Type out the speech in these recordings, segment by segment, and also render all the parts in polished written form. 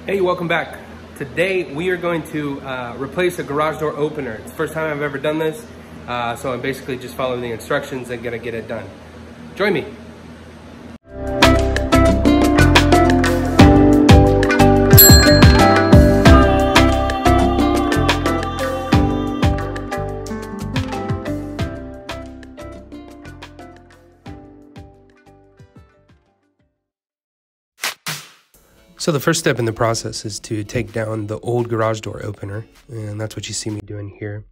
Hey, welcome back. Today we are going to replace a garage door opener. It's the first time I've ever done this, so I'm basically just following the instructions and gonna get it done. Join me. So the first step in the process is to take down the old garage door opener, and that's what you see me doing here.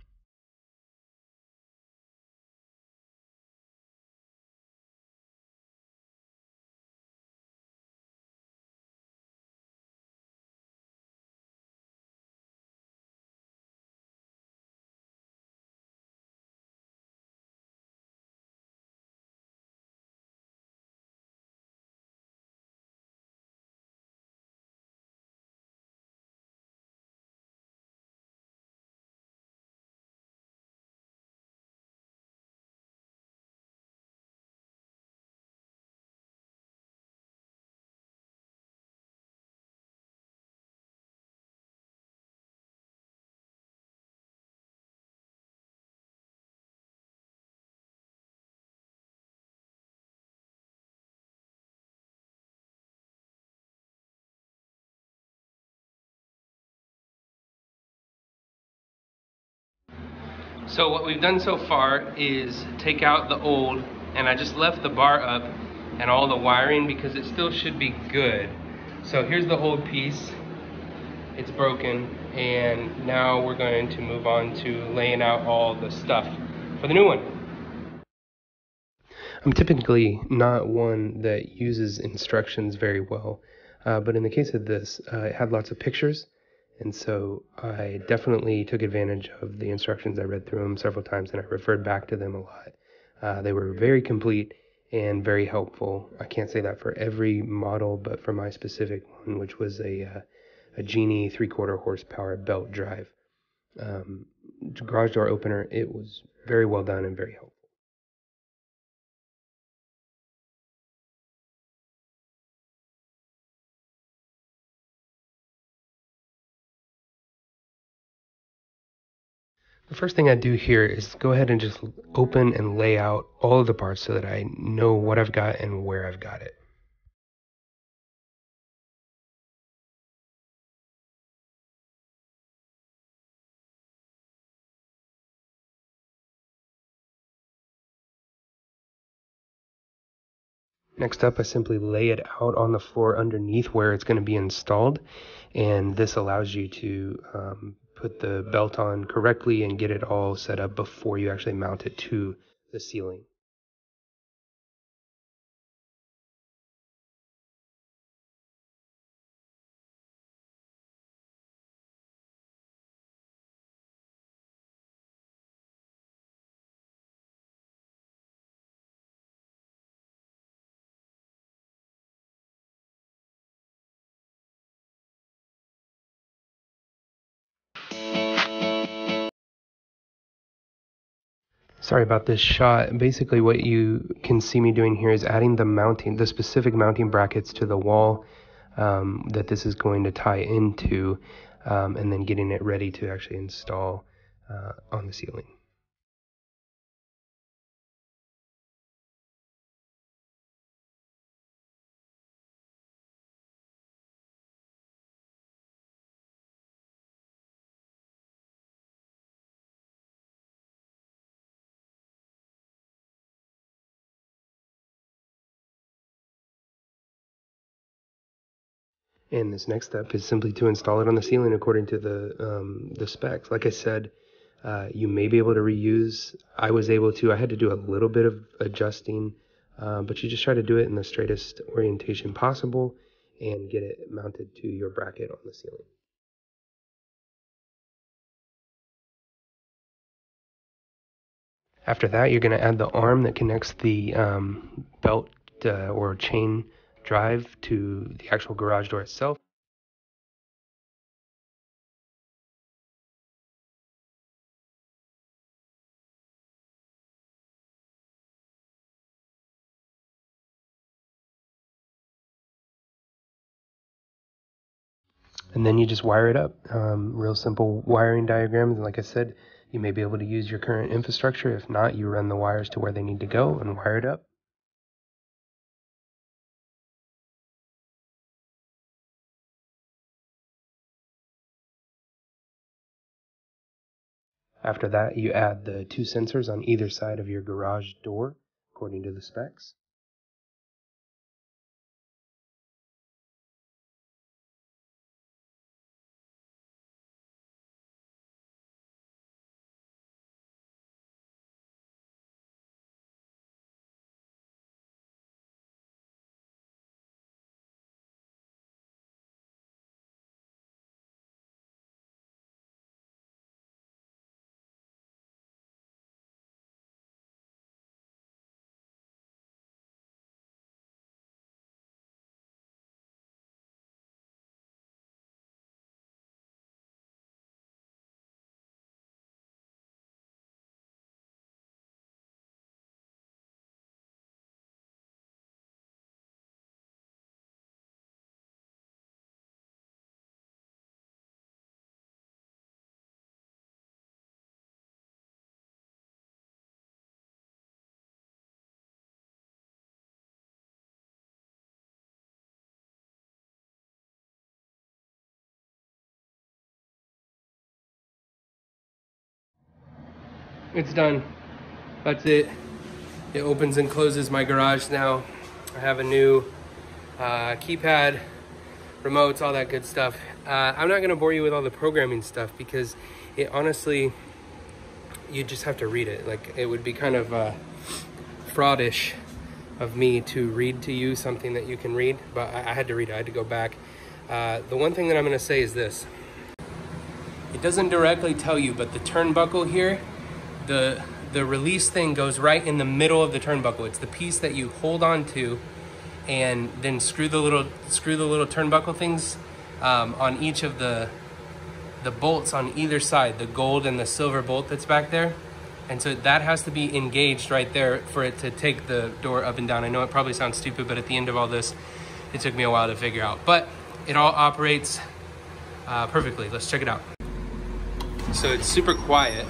So what we've done so far is take out the old, and I just left the bar up and all the wiring because it still should be good. So here's the old piece. It's broken, and now we're going to move on to laying out all the stuff for the new one. I'm typically not one that uses instructions very well, but in the case of this, it had lots of pictures. And so I definitely took advantage of the instructions. I read through them several times and I referred back to them a lot. They were very complete and very helpful. I can't say that for every model, but for my specific one, which was a Genie 3/4 horsepower belt drive garage door opener, it was very well done and very helpful. The first thing I do here is go ahead and just open and lay out all of the parts so that I know what I've got and where I've got it. Next up, I simply lay it out on the floor underneath where it's going to be installed, and this allows you to put the belt on correctly and get it all set up before you actually mount it to the ceiling. Sorry about this shot. Basically what you can see me doing here is adding the specific mounting brackets to the wall that this is going to tie into, and then getting it ready to actually install on the ceiling. And this next step is simply to install it on the ceiling according to the specs. Like I said, you may be able to reuse. I was able to. I had to do a little bit of adjusting, but you just try to do it in the straightest orientation possible and get it mounted to your bracket on the ceiling. After that, you're going to add the arm that connects the belt or chain drive to the actual garage door itself. And then you just wire it up. Real simple wiring diagrams. And like I said, you may be able to use your current infrastructure. If not, you run the wires to where they need to go and wire it up. After that, you add the 2 sensors on either side of your garage door, according to the specs. It's done. That's it. It opens and closes my garage now. I have a new keypad, remotes, all that good stuff. I'm not gonna bore you with all the programming stuff because it honestly, you just have to read it. Like, it would be kind of fraudish of me to read to you something that you can read, but I had to read it, I had to go back. The one thing that I'm gonna say is this. It doesn't directly tell you, but the turnbuckle here, the release thing goes right in the middle of the turnbuckle. It's the piece that you hold on to and then screw the little turnbuckle things on each of the bolts on either side, the gold and the silver bolt that's back there. And so that has to be engaged right there for it to take the door up and down. I know it probably sounds stupid, but at the end of all this, it took me a while to figure out. But it all operates perfectly. Let's check it out. So it's super quiet.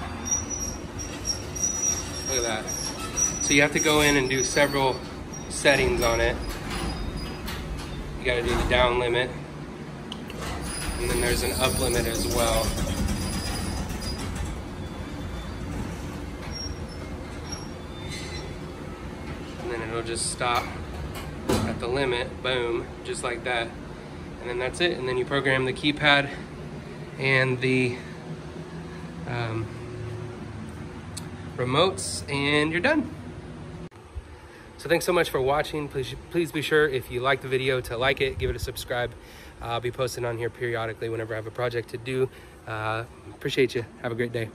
Look at that. So you have to go in and do several settings on it. You gotta do the down limit. And then there's an up limit as well. And then it'll just stop at the limit, boom, just like that. And then that's it. And then you program the keypad and the remotes, and you're done. So thanks so much for watching. Please be sure, if you like the video, to like it, give it a subscribe. I'll be posting on here periodically whenever I have a project to do. Appreciate you. Have a great day.